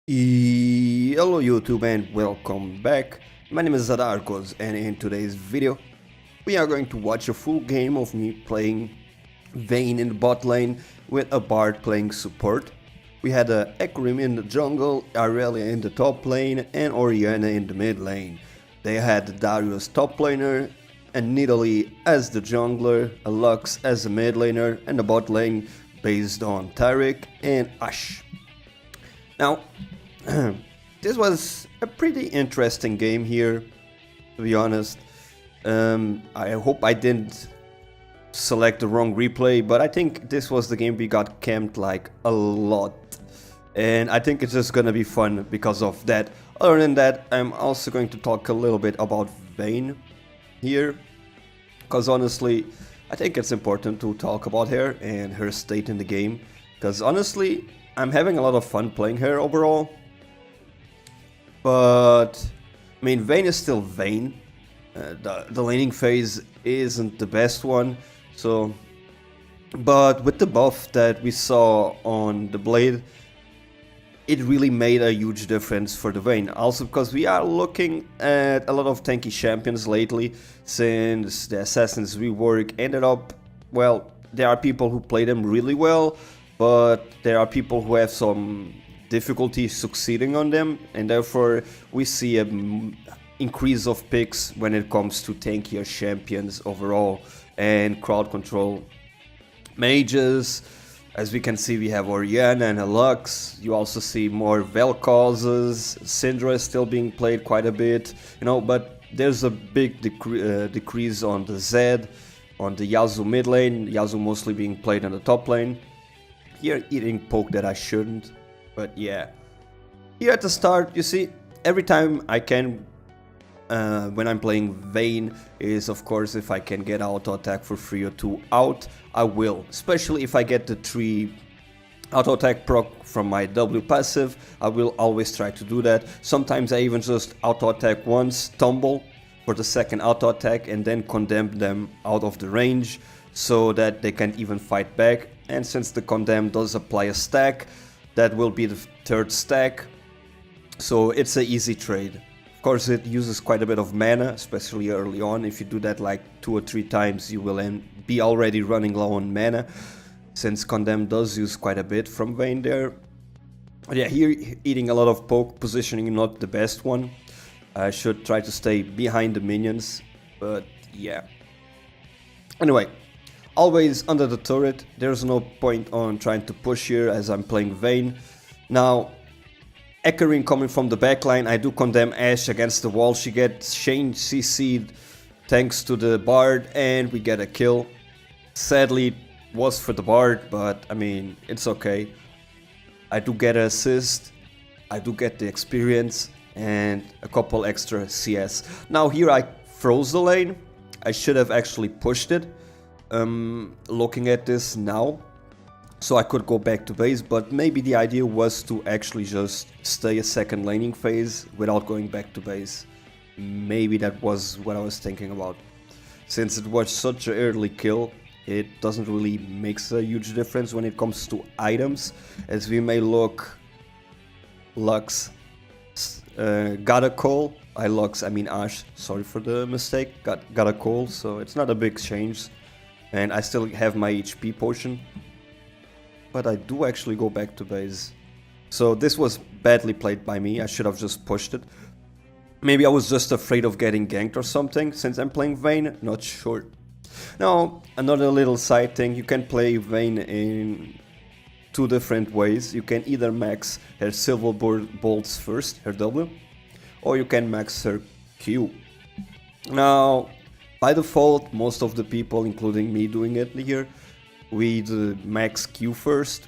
Hello YouTube and welcome back. My name is Zadarkus and in today's video we are going to watch a full game of me playing Vayne in the bot lane with a Bard playing support. We had a Ekrim in the jungle, Aurelia in the top lane and Orianna in the mid lane. They had Darius top laner and Nidalee as the jungler, a Lux as the mid laner and the bot lane based on Taric and Ashe. Now, this was a pretty interesting game here, to be honest. I hope I didn't select the wrong replay, but I think this was the game we got camped like a lot. And I think it's just gonna be fun because of that. Other than that, I'm also going to talk a little bit about Vayne here. Because honestly, I think it's important to talk about her and her state in the game. Because honestly, I'm having a lot of fun playing her overall. But, I mean, Vayne is still Vayne. The laning phase isn't the best one. So, but with the buff that we saw on the Blade, it really made a huge difference for the Vayne. Also because we are looking at a lot of tanky champions lately, since the Assassin's rework ended up, well, there are people who play them really well, but there are people who have some difficulty succeeding on them, and therefore we see an increase of picks when it comes to tankier champions overall and crowd control mages. As we can see, we have Orianna and a Lux. You also see more Vel'Kozes. Syndra is still being played quite a bit, you know, but there's a big decrease on the Zed, on the Yasuo mid lane, Yasuo mostly being played on the top lane. Here eating poke that I shouldn't, but yeah. Here at the start, you see, every time I can, when I'm playing Vayne, is of course if I can get auto attack for 3 or 2 out, I will. Especially if I get the 3 auto attack proc from my W passive, I will always try to do that. Sometimes I even just auto attack once, tumble for the second auto attack and then condemn them out of the range so that they can't even fight back. And since the condemn does apply a stack, that will be the third stack, so it's an easy trade. Of course it uses quite a bit of mana, especially early on. If you do that like 2 or 3 times, you will be already running low on mana, since condemn does use quite a bit from Vayne there. But yeah, here eating a lot of poke, positioning not the best one. I should try to stay behind the minions, but yeah. Anyway, always under the turret. There's no point on trying to push here as I'm playing Vayne. Now, Echoing coming from the backline, I do condemn Ashe against the wall. She gets Shane CC'd thanks to the Bard and we get a kill. Sadly, it was for the Bard, but I mean, it's okay. I do get an assist, I do get the experience and a couple extra CS. Now here I froze the lane. I should have actually pushed it. Looking at this now, so I could go back to base, but maybe the idea was to actually just stay a second laning phase without going back to base. Maybe that was what I was thinking about. Since it was such an early kill, it doesn't really make a huge difference when it comes to items, as we may look. Lux got a call. I mean Ashe, sorry for the mistake, got a call, so it's not a big change. And I still have my HP potion, but I do actually go back to base. So this was badly played by me. I should have just pushed it. Maybe I was just afraid of getting ganked or something since I'm playing Vayne, not sure. Now, another little side thing, you can play Vayne in 2 different ways. You can either max her silver bolts first, her W, or you can max her Q. Now, by default, most of the people, including me doing it here, we do max Q first,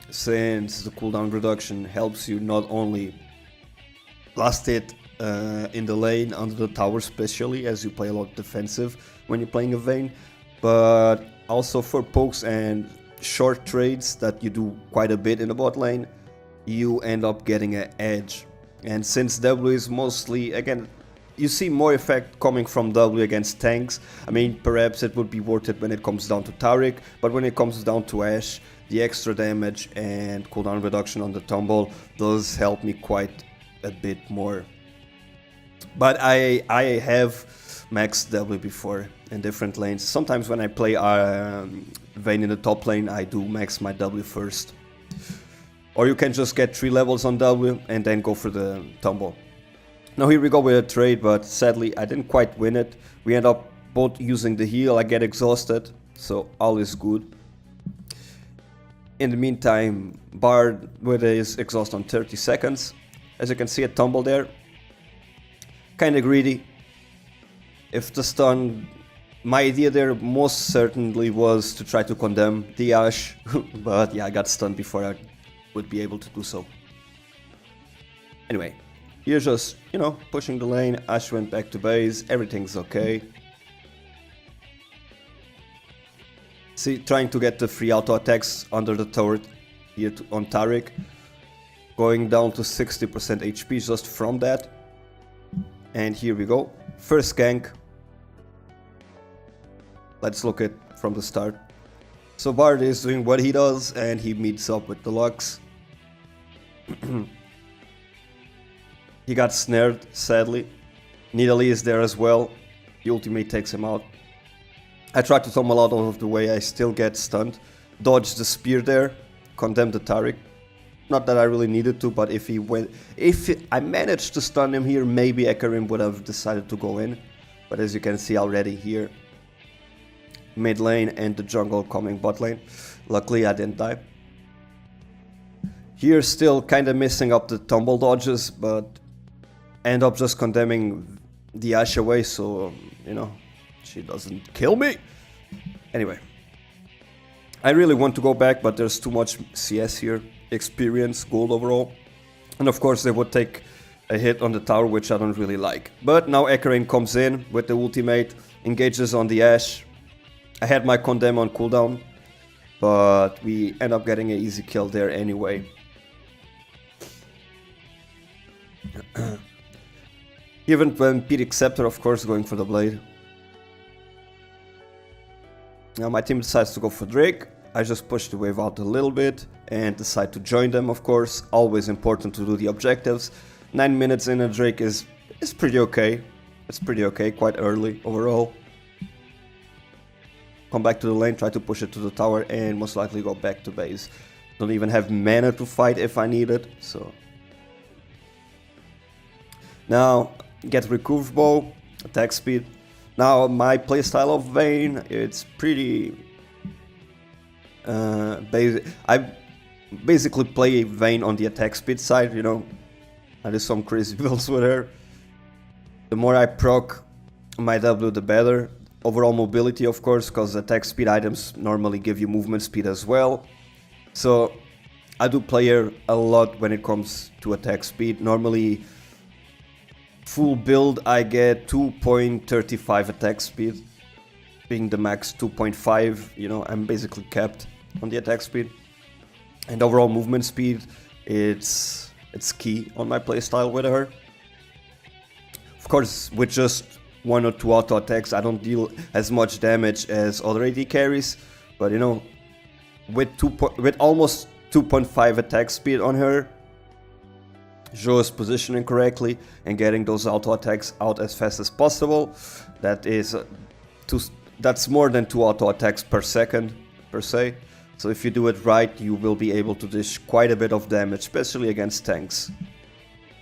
since the cooldown reduction helps you not only blast it in the lane under the tower, especially as you play a lot defensive when you're playing a Vayne, but also for pokes and short trades that you do quite a bit in the bot lane, you end up getting an edge. And since W is mostly, again, you see more effect coming from W against tanks. I mean, perhaps it would be worth it when it comes down to Taric, but when it comes down to Ashe, the extra damage and cooldown reduction on the tumble does help me quite a bit more. But I have maxed W before in different lanes. Sometimes when I play Vayne in the top lane, I do max my W first. Or you can just get 3 levels on W and then go for the tumble. Now here we go with a trade, but sadly I didn't quite win it. We end up both using the heal, I get exhausted, so all is good. In the meantime, Bard with his exhaust on 30 seconds. As you can see, a tumble there. Kinda greedy. If the stun... My idea there most certainly was to try to condemn the Ashe, but yeah, I got stunned before I would be able to do so. Anyway, here's just, you know, pushing the lane. Ashe went back to base, everything's okay. See, trying to get the free auto attacks under the turret here on Taric. Going down to 60% HP just from that. And here we go. First gank. Let's look at from the start. So Bard is doing what he does and he meets up with the Lux. He got snared, sadly. Nidalee is there as well. The ultimate takes him out. I tried to tumble out of the way, I still get stunned. Dodge the spear there, condemn the Taric. Not that I really needed to, but if I managed to stun him here, maybe Ekarim would have decided to go in. But as you can see already here, mid lane and the jungle coming bot lane. Luckily I didn't die. Here still kinda messing up the tumble dodges, but end up just condemning the Ashe away, so you know, she doesn't kill me. Anyway, I really want to go back, but there's too much CS here. Experience, gold overall. And of course they would take a hit on the tower, which I don't really like. But now Ekarim comes in with the ultimate, engages on the Ashe. I had my condemn on cooldown, but we end up getting an easy kill there anyway. Even when Pete Scepter, of course, going for the blade. Now my team decides to go for Drake. I just push the wave out a little bit and decide to join them, of course. Always important to do the objectives. 9 minutes in a Drake is pretty okay. It's pretty okay, quite early overall. Come back to the lane, try to push it to the tower and most likely go back to base. Don't even have mana to fight if I need it, so... Now, get Recurve Bow, attack speed. Now, my playstyle of Vayne, it's pretty... basic. I basically play Vayne on the attack speed side, you know. I do some crazy builds with her. The more I proc my W, the better. Overall mobility, of course, because attack speed items normally give you movement speed as well. So, I do play her a lot when it comes to attack speed. Normally, full build, I get 2.35 attack speed. Being the max 2.5, you know, I'm basically capped on the attack speed. And overall movement speed, it's key on my playstyle with her. Of course, with just 1 or 2 auto attacks, I don't deal as much damage as other AD carries. But you know, with almost 2.5 attack speed on her, just positioning correctly and getting those auto attacks out as fast as possible, that's more than 2 auto attacks per second, per se. So if you do it right, you will be able to dish quite a bit of damage, especially against tanks.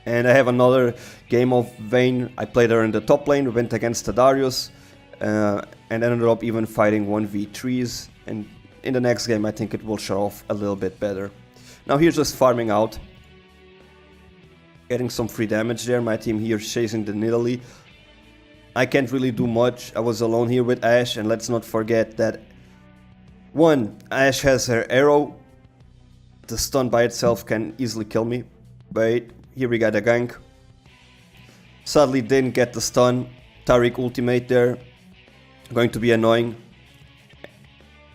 And I have another game of Vayne. I played her in the top lane, went against Zadarkus, and ended up even fighting 1v3s. And in the next game, I think it will show off a little bit better. Now here's just farming out. Getting some free damage there. My team here chasing the Nidalee. I can't really do much. I was alone here with Ashe, and let's not forget that one, Ashe has her arrow. The stun by itself can easily kill me. Wait, here we got a gank. Sadly didn't get the stun. Taric ultimate there. Going to be annoying.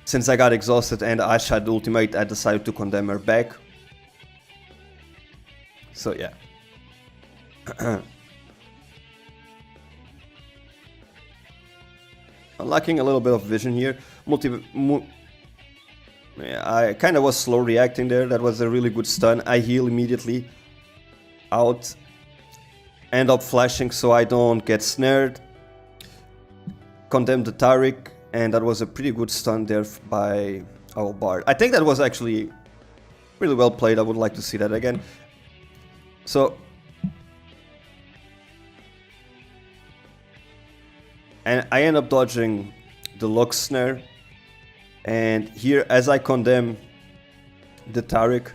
Since I got exhausted and Ashe had the ultimate, I decided to condemn her back. So yeah. I'm lacking a little bit of vision here. Yeah, I kind of was slow reacting there. That was a really good stun. I heal immediately out. End up flashing so I don't get snared. Condemn the Taric, and that was a pretty good stun there by our Bard. I think that was actually really well played. I would like to see that again. So, and I end up dodging the Lux Snare, and here as I condemn the Taric,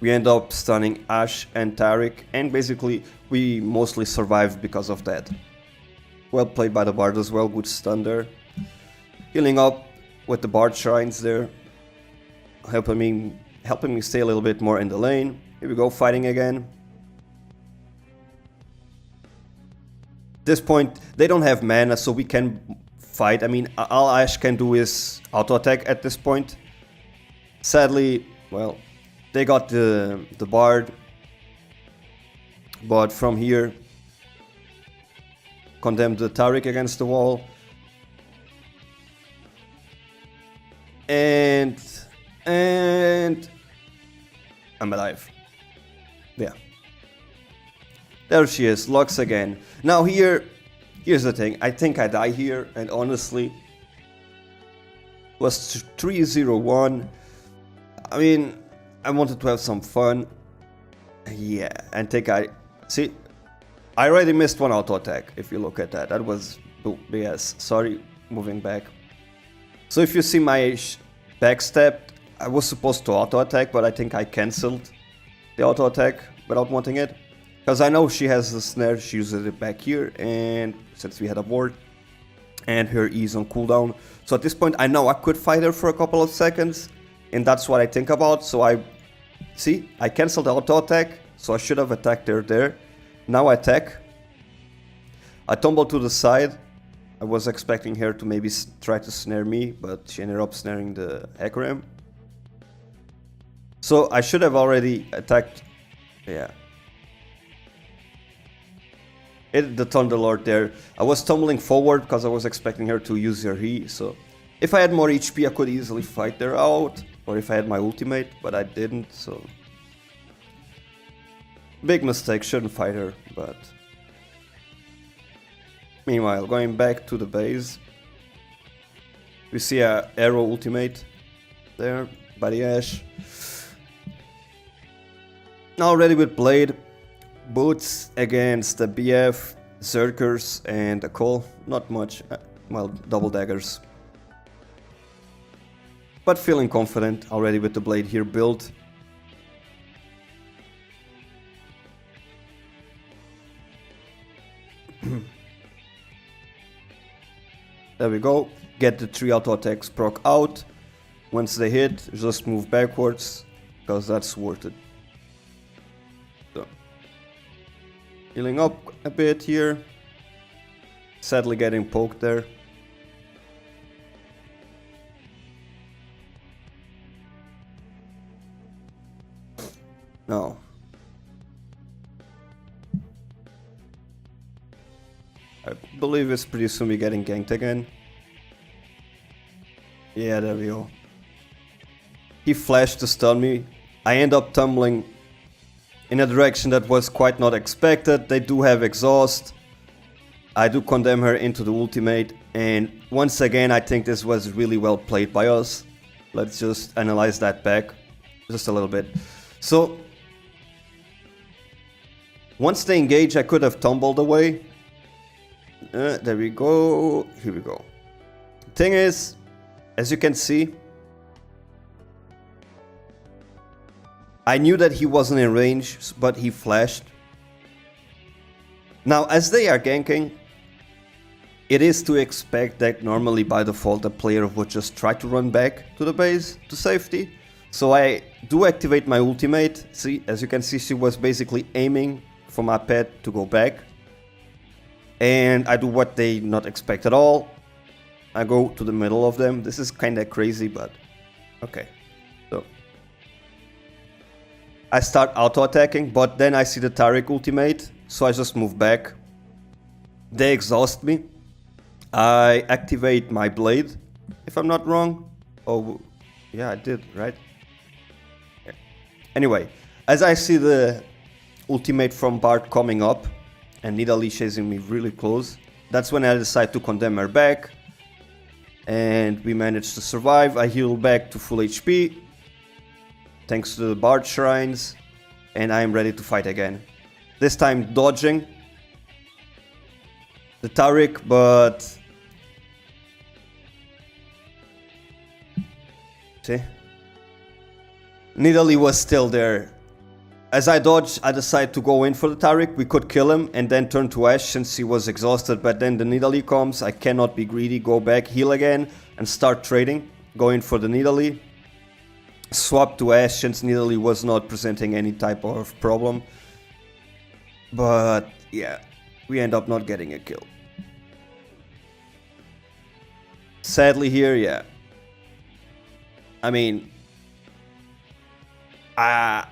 we end up stunning Ashe and Taric, and basically we mostly survived because of that. Well played by the Bard as well, good stun there. Healing up with the Bard Shrines there, helping me stay a little bit more in the lane. Here we go, fighting again. At this point, they don't have mana, so we can fight. I mean, all Ashe can do is auto-attack at this point. Sadly, well, they got the Bard, but from here, condemn the Taric against the wall, and I'm alive. Yeah, there she is, Lux again. Now here's the thing. I think I die here, and honestly, was 3-0-1. I mean, I wanted to have some fun. Yeah, and think I already missed one auto attack. If you look at that, that was BS. Sorry, moving back. So if you see my backstep, I was supposed to auto attack, but I think I cancelled the auto attack without wanting it, because I know she has the snare. She uses it back here, and since we had a ward, and her E is on cooldown, so at this point I know I could fight her for a couple of seconds. And that's what I think about. So I cancelled the auto attack, so I should have attacked her there. Now I attack. I tumble to the side. I was expecting her to maybe try to snare me, but she ended up snaring the Hecarim. So I should have already attacked. Yeah. Hit the Thunderlord there. I was tumbling forward because I was expecting her to use her E. So if I had more HP, I could easily fight her out. Or if I had my ultimate, but I didn't, so big mistake, shouldn't fight her, but meanwhile, going back to the base, we see a arrow ultimate there by the Ashe. Now ready with Blade, boots against the BF, Zerkers and a Cole, not much, well, double daggers. But feeling confident already with the Blade here built. There we go. Get the 3 auto attacks proc out. Once they hit, just move backwards, because that's worth it. So, healing up a bit here. Sadly getting poked there. No. I believe it's pretty soon we're getting ganked again. Yeah, there we go. He flashed to stun me. I end up tumbling in a direction that was quite not expected. They do have exhaust. I do condemn her into the ultimate. And once again, I think this was really well played by us. Let's just analyze that back just a little bit. So once they engage, I could have tumbled away. There we go. Here we go. Thing is, as you can see, I knew that he wasn't in range, but he flashed. Now, as they are ganking, it is to expect that normally by default a player would just try to run back to the base to safety. So I do activate my ultimate. See, as you can see, she was basically aiming for my pet to go back. And I do what they not expect at all. I go to the middle of them. This is kind of crazy, but okay. So I start auto-attacking, but then I see the Taric ultimate, so I just move back. They exhaust me. I activate my blade, if I'm not wrong. Oh, Yeah, I did, right? Yeah. Anyway, as I see the ultimate from Bart coming up and Nidalee chasing me really close, that's when I decide to condemn her back. And we manage to survive. I heal back to full HP. Thanks to the Bard Shrines. And I am ready to fight again. This time dodging the Taric, but... See? Nidalee was still there. As I dodged, I decided to go in for the Taric. We could kill him and then turn to Ashe since he was exhausted. But then the Nidalee comes. I cannot be greedy. Go back, heal again, and start trading. Go in for the Nidalee. Swap to Ashe since Nidalee was not presenting any type of problem. But yeah, we end up not getting a kill. Sadly here, yeah. I mean, I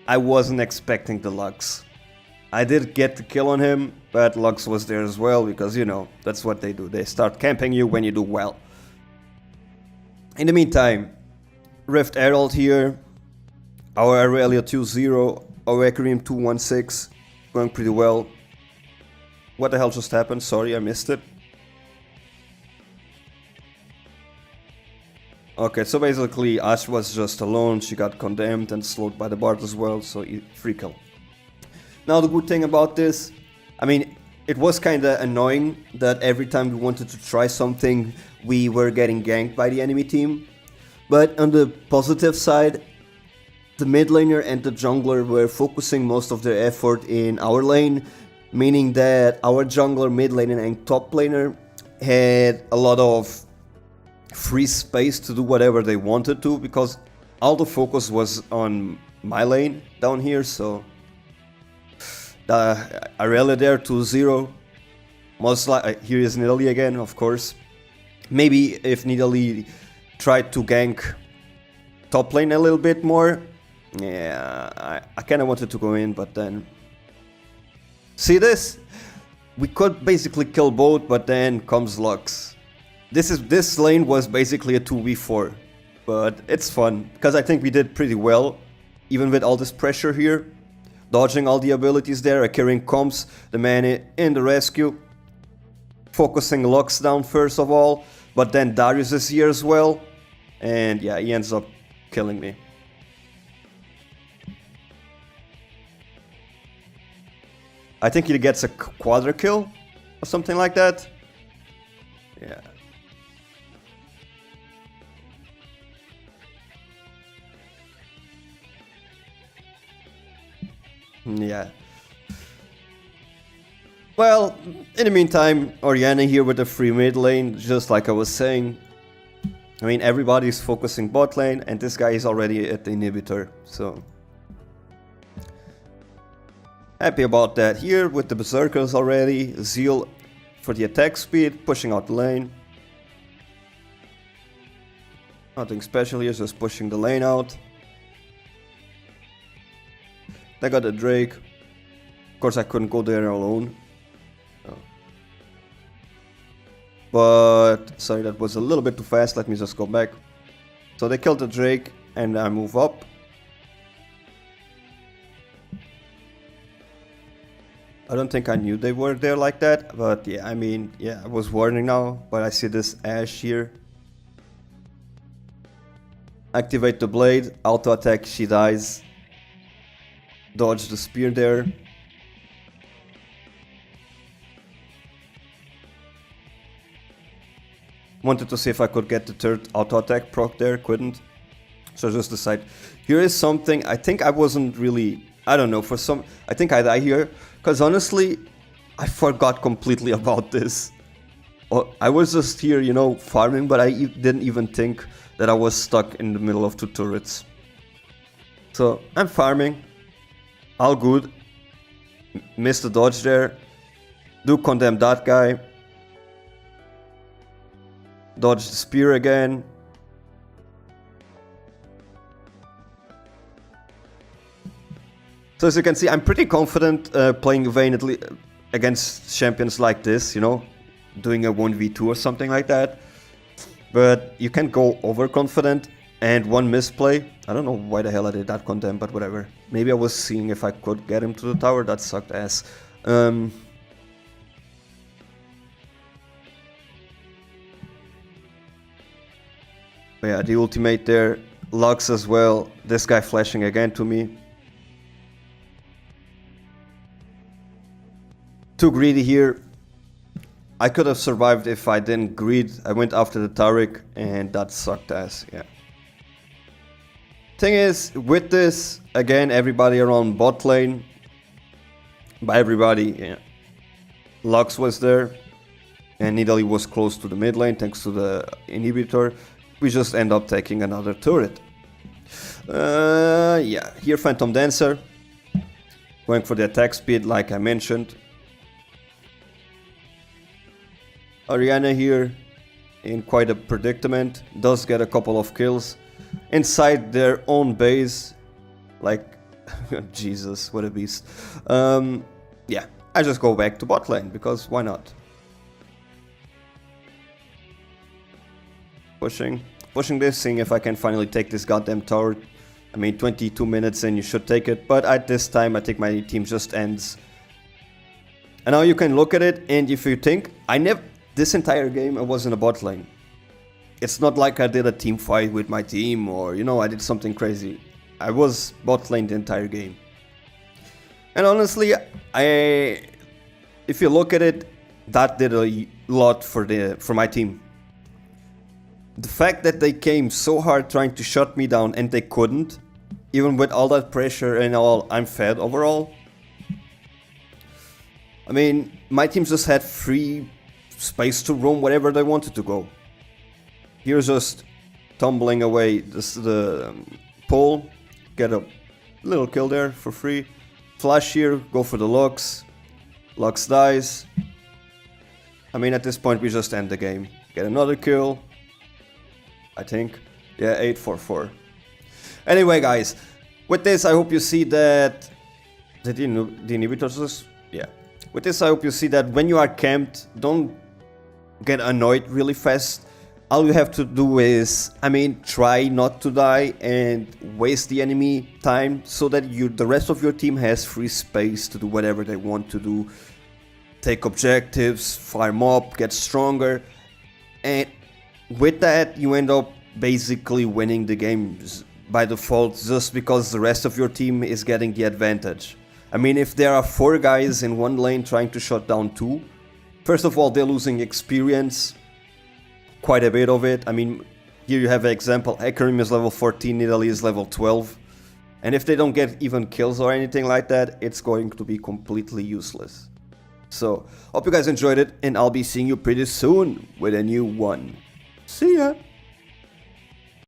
wasn't expecting the Lux. I did get the kill on him, but Lux was there as well because, you know, that's what they do. They start camping you when you do well. In the meantime, Rift Herald here, our Aurelia 2-0, our Requiem 2-1-6, going pretty well. What the hell just happened? Sorry, I missed it. Okay, so basically Ashe was just alone, she got condemned and slowed by the Bard as well, so free kill. Now the good thing about this, I mean, it was kinda annoying that every time we wanted to try something, we were getting ganked by the enemy team. But on the positive side, the mid laner and the jungler were focusing most of their effort in our lane, meaning that our jungler, mid laner and top laner had a lot of free space to do whatever they wanted to, because all the focus was on my lane down here. So Aurelia there 2-0, most like here is Nidalee again, of course. Maybe if Nidalee tried to gank top lane a little bit more, yeah, I kind of wanted to go in, but then see this, we could basically kill both, but then comes Lux. This lane was basically a 2v4, but it's fun, because I think we did pretty well, even with all this pressure here. Dodging all the abilities there, Akirian comes, the man in the rescue. Focusing Lux down first of all, but then Darius is here as well. And yeah, he ends up killing me. I think he gets a quadra kill, or something like that. Yeah. Yeah. Well, in the meantime, Orianna here with the free mid lane, just like I was saying. I mean, everybody's focusing bot lane, and this guy is already at the inhibitor, so... Happy about that here with the Berserkers already. Zeal for the attack speed, pushing out the lane. Nothing special here, just pushing the lane out. They got a Drake. Of course I couldn't go there alone. Oh. But, sorry, that was a little bit too fast, let me just go back. So they killed the Drake and I move up. I don't think I knew they were there like that, but yeah, I mean, yeah, I was warning now, but I see this Ashe here. Activate the blade, auto attack, she dies. Dodge the spear there. Wanted to see if I could get the third auto attack proc there, couldn't. So just decide. Here is something, I think I wasn't really, I don't know, for some, I think I die here. Because honestly, I forgot completely about this. I was just here, you know, farming, but I didn't even think that I was stuck in the middle of two turrets. So I'm farming. All good. Missed the dodge there. Do condemn that guy. Dodge the spear again. So as you can see, I'm pretty confident playing Vayne against champions like this, you know, doing a 1v2 or something like that. But you can't go overconfident. and one misplay. I don't know why the hell I did that condemn, but whatever. Maybe I was seeing if I could get him to the tower. That sucked ass. But yeah, the ultimate there. Lux as well. This guy flashing again to me. Too greedy here. I could have survived if I didn't greed. I went after the Taric and that sucked ass, yeah. Thing is, with this, again, everybody around bot lane, by everybody, yeah. Lux was there, and Nidalee was close to the mid lane thanks to the inhibitor. We just end up taking another turret. Yeah, here Phantom Dancer, going for the attack speed like I mentioned. Orianna here in quite a predicament, does get a couple of kills inside their own base, like Jesus, what a beast. Yeah, I just go back to bot lane because why not? Pushing this, seeing if I can finally take this goddamn tower. I mean, 22 minutes and you should take it, but at this time I think my team just ends. And now you can look at it, and if you think, this entire game I was in a bot lane. It's not like I did a team fight with my team or, you know, I did something crazy. I was bot lane the entire game. And honestly, if you look at it, that did a lot for my team. The fact that they came so hard trying to shut me down and they couldn't, even with all that pressure and all, I'm fed overall. I mean, my team just had free space to roam wherever they wanted to go. Here's just tumbling away the pole, get a little kill there for free. Flash here, go for the Lux. Lux dies. I mean, at this point we just end the game. Get another kill, I think. Yeah, 8-4-4. Anyway, guys, with this I hope you see that the inhibitors, yeah. With this I hope you see that when you are camped, don't get annoyed really fast. All you have to do is, I mean, try not to die and waste the enemy time so that the rest of your team has free space to do whatever they want to do. Take objectives, farm up, get stronger, and with that you end up basically winning the games by default just because the rest of your team is getting the advantage. I mean, if there are 4 guys in one lane trying to shut down 2, first of all, they're losing experience, quite a bit of it. I mean, here you have an example, Hecarim is level 14, Nidalee is level 12. And if they don't get even kills or anything like that, it's going to be completely useless. So, hope you guys enjoyed it, and I'll be seeing you pretty soon with a new one. See ya!